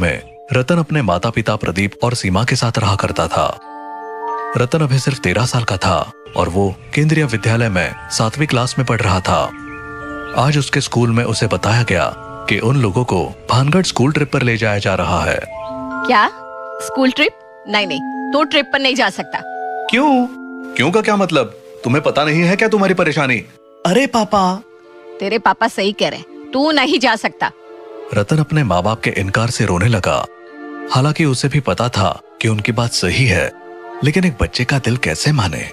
में रतन अपने माता पिता प्रदीप और सीमा के साथ रहा करता था। रतन अभी सिर्फ 13 साल का था और वो केंद्रीय विद्यालय में 7वीं क्लास में पढ़ रहा था। आज उसके स्कूल में उसे बताया गया कि उन लोगों को भानगढ़ स्कूल ट्रिप पर ले जाया जा रहा है। क्या? School trip? नहीं नहीं, तू ट्रिप पर नहीं जा सकता। क्यों? क्यों का क्या मतलब? तुम्हें पता नहीं है क्या तुम्हारी परेशानी? अरे पापा। तेरे पापा सही कह रहे, तू नहीं जा सकता। रतन अपने माँ बाप के इनकार से रोने लगा। हालांकि उसे भी पता था कि उनकी बात सही है, लेकिन एक बच्चे का दिल कैसे माने।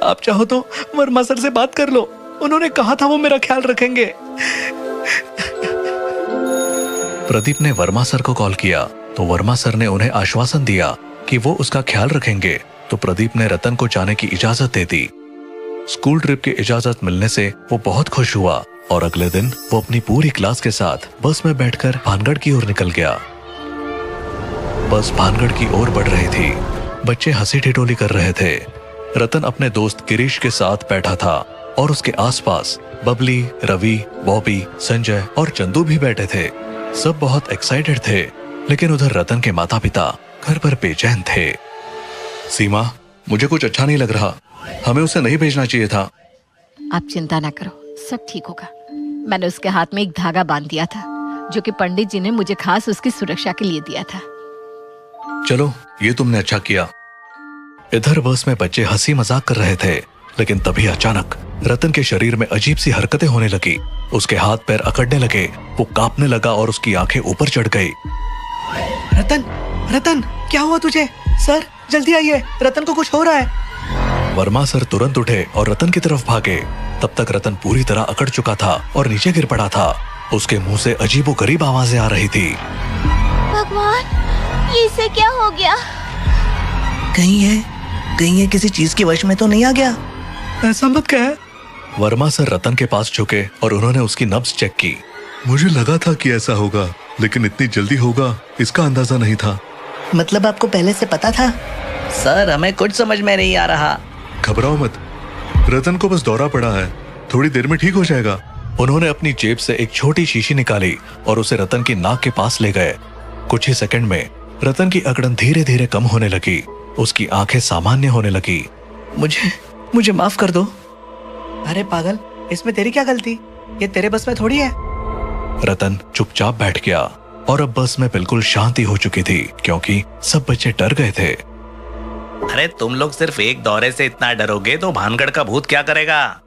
आप चाहो तो वर्मा सर से बात कर लो, उन्होंने कहा था वो मेरा ख्याल रखेंगे। प्रदीप ने वर्मा सर को कॉल किया तो वर्मा सर ने उन्हें आश्वासन दिया कि वो उसका ख्याल रखेंगे। तो प्रदीप ने रतन को जाने की इजाजत दे दी। स्कूल ट्रिप की इजाजत मिलने से वो बहुत खुश हुआ और अगले दिन वो अपनी पूरी क्लास के साथ बस में बैठकर भानगढ़ की ओर निकल गया। बस भानगढ़ की ओर बढ़ रही थी। बच्चे हंसी ठिठोली कर रहे थे। रतन अपने दोस्त गिरीश के साथ बैठा था और उसके आसपास बबली, रवि, बॉबी, संजय और चंदू भी बैठे थे। सब बहुत एक्साइटेड थे, लेकिन उधर रतन के माता पिता घर पर बेचैन थे। सीमा, मुझे कुछ अच्छा नहीं लग रहा। हमें उसे नहीं भेजना चाहिए था। आप चिंता ना करो, सब ठीक होगा। मैंने उसके हाथ में एक धागा बांध दिया था, जो कि पंडित जी ने मुझे खास उसकी सुरक्षा के लिए दिया था। चलो, ये तुमने अच्छा किया। इधर बस में बच्चे हंसी मजाक कर रहे थे, लेकिन तभी अचानक रतन के शरीर में अजीब सी हरकतें होने लगी। उसके हाथ पैर अकड़ने लगे, वो कांपने लगा और उसकी आंखें ऊपर चढ़ गई। रतन, रतन, क्या हुआ तुझे? सर, जल्दी आइए, रतन को कुछ हो रहा है। वर्मा सर तुरंत उठे और रतन की तरफ भागे। तब तक रतन पूरी तरह अकड़ चुका था और नीचे गिर पड़ा था। उसके मुंह से अजीबोगरीब आवाजें आ रही थी। भगवान, ये इसे क्या हो गया? कहीं ये किसी चीज के वश में तो नहीं आ गया? ऐसा मत कह। वर्मा सर रतन के पास झुके और उन्होंने उसकी नब्ज चेक की। मुझे लगा था कि ऐसा होगा, लेकिन इतनी जल्दी होगा इसका अंदाजा नहीं था। मतलब आपको पहले से पता था? सर, हमें कुछ समझ में नहीं आ रहा। घबराओ मत, रतन को बस दौरा पड़ा है, थोड़ी देर में ठीक हो जाएगा। उन्होंने अपनी जेब से एक छोटी शीशी निकाली और उसे रतन की नाक के पास ले गए। कुछ ही सेकंड में रतन की अकड़न धीरे धीरे कम होने लगी। उसकी आंखें सामान्य होने लगी। मुझे माफ कर दो। अरे पागल, इसमें तेरी क्या गलती? ये तेरे बस में थोड़ी है। रतन चुपचाप बैठ गया और अब बस में बिल्कुल शांति हो चुकी थी, क्योंकि सब बच्चे डर गए थे। अरे तुम लोग सिर्फ एक दौरे से इतना डरोगे तो भानगढ़ का भूत क्या करेगा?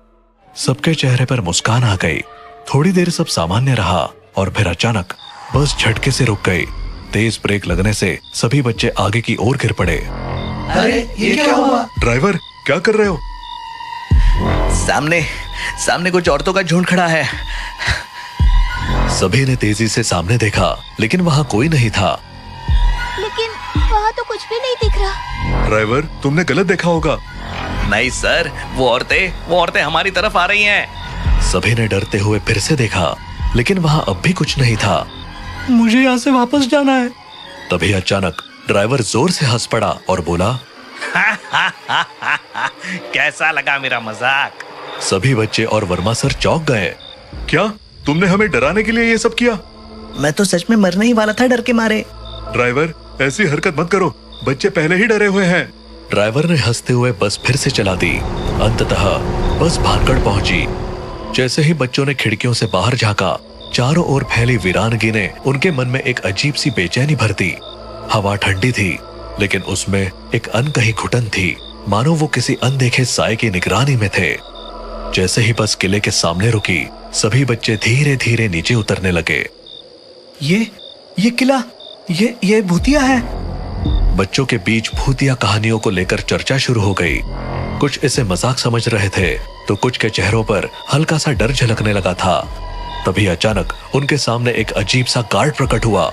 सबके चेहरे पर मुस्कान आ गई। थोड़ी देर सब सामान्य रहा और फिर अचानक बस झटके से रुक गई। तेज ब्रेक लगने से सभी बच्चे आगे की ओर गिर पड़े। अरे ये क्या हुआ? ड्राइवर, क्या कर रहे हो? सामने कुछ औरतों का झुंड खड़ा है। सभी ने तेजी से सामने देखा, लेकिन वहाँ कोई नहीं था। लेकिन वहाँ तो कुछ भी नहीं दिख रहा। ड्राइवर, तुमने गलत देखा होगा। नहीं सर, वो औरतें हमारी तरफ आ रही हैं। सभी ने डरते हुए फिर से देखा, लेकिन वहाँ अब भी कुछ नहीं था। मुझे यहाँ से वापस जाना है। तभी अचानक ड्राइवर जोर से हंस पड़ा और बोला, कैसा लगा मेरा मजाक? सभी बच्चे और वर्मा सर चौंक गए। क्या तुमने हमें डराने के लिए ये सब किया? मैं तो सच में मरने ही वाला था डर के मारे। ड्राइवर, ऐसी हरकत मत करो, बच्चे पहले ही डरे हुए हैं। ड्राइवर ने हंसते हुए बस फिर से चला दी। अंततः बस भानगढ़ पहुंची। जैसे ही बच्चों ने खिड़कियों से बाहर झांका, चारों ओर फैली वीरानगी ने उनके मन में एक अजीब सी बेचैनी भर दी। हवा ठंडी थी, लेकिन उसमें एक अनकही घुटन थी, मानो वो किसी अनदेखे साए की निगरानी में थे। जैसे ही बस किले के सामने रुकी, सभी बच्चे धीरे धीरे नीचे उतरने लगे। ये किला, ये भूतिया है। बच्चों के बीच भूतिया कहानियों को लेकर चर्चा शुरू हो गई। कुछ इसे मजाक समझ रहे थे, तो कुछ के चेहरों पर हल्का सा डर झलकने लगा था। तभी अचानक उनके सामने एक अजीब सा गार्ड प्रकट हुआ।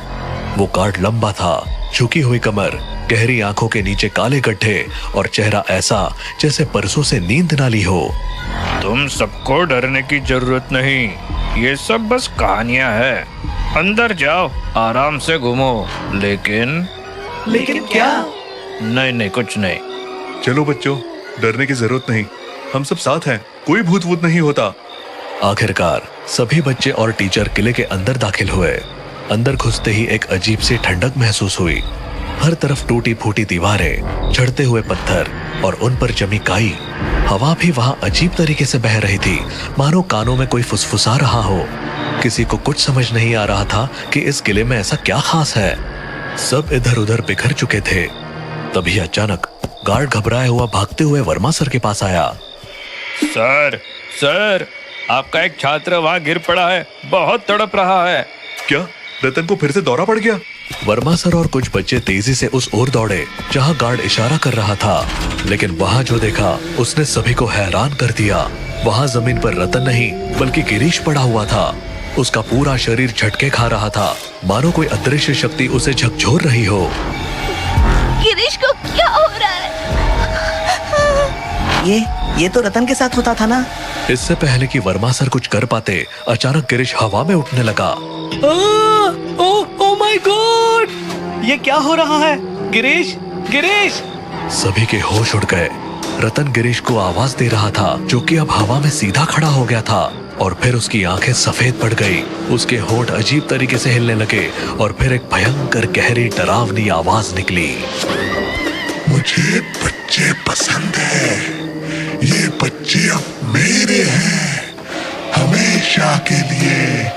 वो गार्ड लंबा था, झुकी हुई कमर, गहरी आंखों के नीचे काले गड्ढे और चेहरा ऐसा जैसे बरसों से नींद ना ली हो। तुम सबको डरने की जरूरत नहीं, ये सब बस कहानियां हैं। अंदर जाओ, आराम से घूमो। लेकिन क्या? नहीं, कुछ नहीं। चलो बच्चों, डरने की जरूरत नहीं, हम सब साथ हैं, कोई भूत वूत नहीं होता। आखिरकार सभी बच्चे और टीचर किले के अंदर दाखिल हुए। अंदर घुसते ही एक अजीब सी ठंडक महसूस हुई। हर तरफ टूटी फूटी दीवारें, झड़ते हुए पत्थर और उन पर जमी काई। हवा भी वहां अजीब तरीके से बह रही थी, मानो कानों में कोई फुसफुसा रहा हो। किसी को कुछ समझ नहीं आ रहा था कि इस किले में ऐसा क्या खास है। सब इधर उधर बिखर चुके थे। तभी अचानक गार्ड घबराया हुआ भागते हुए वर्मा सर के पास आया। सर सर, आपका एक छात्र वहाँ गिर पड़ा है, बहुत तड़प रहा है। क्या रतन को फिर से दौरा पड़ गया? वर्मा सर और कुछ बच्चे तेजी से उस ओर दौड़े जहां गार्ड इशारा कर रहा था, लेकिन वहां जो देखा उसने सभी को हैरान कर दिया। वहां जमीन पर रतन नहीं बल्कि गिरीश पड़ा हुआ था। उसका पूरा शरीर झटके खा रहा था, मानो कोई अदृश्य शक्ति उसे झकझोर रही हो। गिरीश को क्या हो रहा है? ये तो रतन के साथ होता था ना। इससे पहले कि वर्मा सर कुछ कर पाते, अचानक गिरीश हवा में उठने लगा। Oh my God! ये क्या हो रहा है? गिरीश, गिरीश! सभी के होश उड़ गए। रतन गिरीश को आवाज दे रहा था, जो कि अब हवा में सीधा खड़ा हो गया था, और फिर उसकी आंखें सफेद पड़ गई। उसके होंठ अजीब तरीके से हिलने लगे और फिर एक भयंकर गहरी डरावनी आवाज निकली। मुझे बच्चे पसंद है, ये बच्चे अब मेरे हैं, हमेशा के लिए।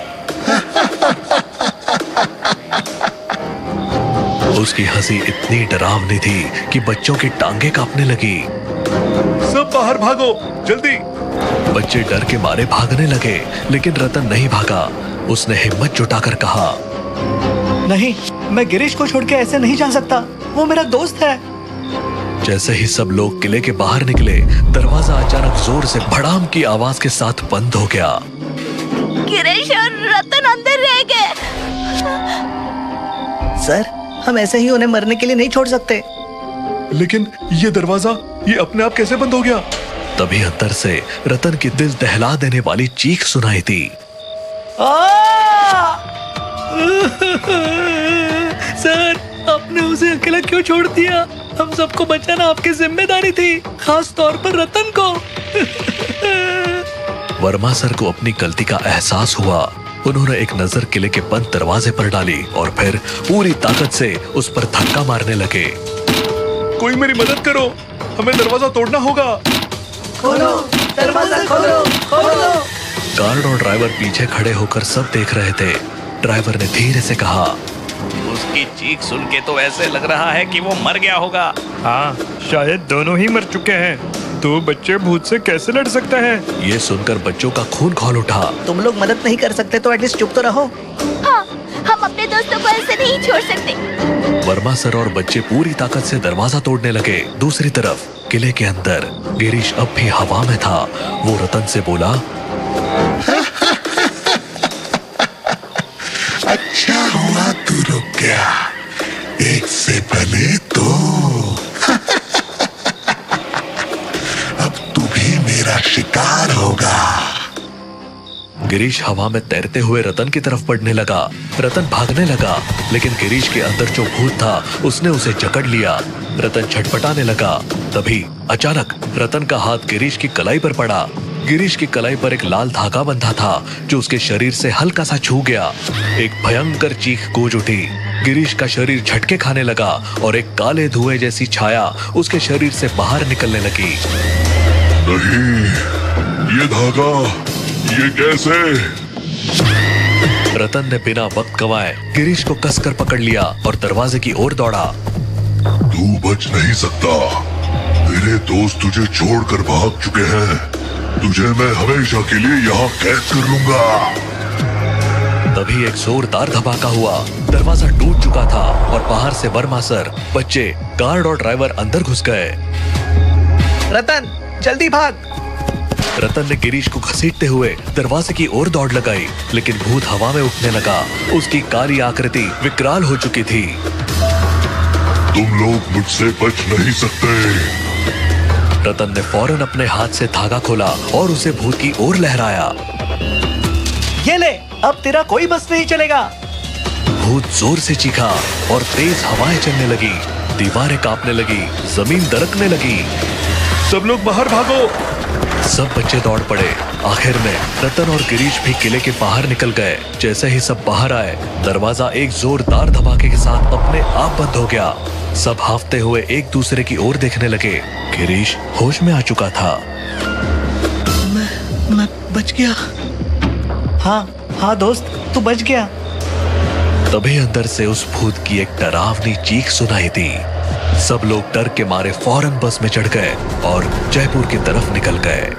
उसकी हंसी इतनी डरावनी थी कि बच्चों की टांगे कांपने लगी। सब बाहर भागो, जल्दी! बच्चे डर के मारे भागने लगे, लेकिन रतन नहीं भागा। उसने हिम्मत जुटाकर कहा, नहीं, मैं गिरीश को छोड़ के ऐसे नहीं जा सकता। वो मेरा दोस्त है। जैसे ही सब लोग किले के बाहर निकले, दरवाजा अचानक जोर से भड़ाम की आवाज के साथ बंद हो गया। गिरीश और रतन अंदर रह गए। सर, हम ऐसे ही उन्हें मरने के लिए नहीं छोड़ सकते। लेकिन ये दरवाजा, ये अपने आप कैसे बंद हो गया? तभी अंदर से रतन की दिल दहला देने वाली चीख सुनाई थी। सर, आपने उसे अकेला क्यों छोड़ दिया? हम सबको बचाना आपकी जिम्मेदारी थी, खास तौर पर रतन को। वर्मा सर को अपनी गलती का एहसास हुआ। उन्होंने एक नजर किले के बंद दरवाजे पर डाली और फिर पूरी ताकत से उस पर धक्का मारने लगे। कोई मेरी मदद करो, हमें दरवाजा तोड़ना होगा। खोलो, दरवाजा खोलो, खोलो। गार्ड और ड्राइवर पीछे खड़े होकर सब देख रहे थे। ड्राइवर ने धीरे से कहा, उसकी चीख सुन के तो ऐसे लग रहा है कि वो मर गया होगा। हाँ, शायद दोनों ही मर चुके हैं। दो बच्चे भूत से कैसे लड़ सकते हैं? ये सुनकर बच्चों का खून खौल उठा। तुम लोग मदद नहीं कर सकते तो एटलीस्ट चुप तो रहो। हाँ, हम अपने दोस्तों को ऐसे नहीं छोड़ सकते। वर्मा सर और बच्चे पूरी ताकत से दरवाजा तोड़ने लगे। दूसरी तरफ किले के अंदर गिरीश अब भी हवा में था। वो रतन से बोला, अच्छा हुआ तू रुक गया, एक से भले दो। अब तू भी मेरा शिकार होगा। गिरीश हवा में तैरते हुए रतन की तरफ बढ़ने लगा। रतन भागने लगा, लेकिन गिरीश के अंदर जो भूत था उसने उसे जकड़ लिया। रतन छटपटाने लगा। तभी अचानक रतन का हाथ गिरीश की कलाई पर पड़ा। गिरीश की कलाई पर एक लाल धागा बंधा था, जो उसके शरीर से हल्का सा छू गया। एक भयंकर चीख गूंज उठी। गिरीश का शरीर झटके खाने लगा और एक काले धुएं जैसी छाया उसके शरीर से बाहर निकलने लगी। नहीं, ये धागा, ये कैसे? रतन ने बिना वक्त गवाए गिरीश को कसकर पकड़ लिया और दरवाजे की ओर दौड़ा। तू बच नहीं सकता, तेरे दोस्त तुझे छोड़कर भाग चुके हैं। तुझे मैं हमेशा के लिए यहाँ कैद कर लूंगा। तभी एक जोरदार धमाका हुआ। दरवाजा टूट चुका था और बाहर से वर्मा सर, बच्चे, गार्ड और ड्राइवर अंदर घुस गए। रतन, जल्दी भाग! रतन ने गिरीश को घसीटते हुए दरवाजे की ओर दौड़ लगाई, लेकिन भूत हवा में उठने लगा। उसकी काली आकृति विकराल हो चुकी थी। तुम लोग मुझसे बच नहीं सकते। रतन ने फौरन अपने हाथ से धागा खोला और उसे भूत की ओर लहराया। ये ले, अब तेरा कोई बस नहीं चलेगा। भूत जोर से चीखा और तेज हवाएं चलने लगी। दीवारें कांपने लगी, जमीन दरकने लगी। सब लोग बाहर भागो! सब बच्चे दौड़ पड़े। आखिर में रतन और गिरीश भी किले के बाहर निकल गए। जैसे ही सब बाहर आए, दरवाजा एक जोरदार धमाके के साथ अपने आप बंद हो गया। सब हाफते हुए एक दूसरे की ओर देखने लगे। गिरीश होश में आ चुका था। मैं बच गया। हाँ दोस्त, तू बच गया। तभी अंदर से उस भूत की एक डरावनी चीख सुनाई दी। सब लोग डर के मारे फौरन बस में चढ़ गए और जयपुर की तरफ निकल गए।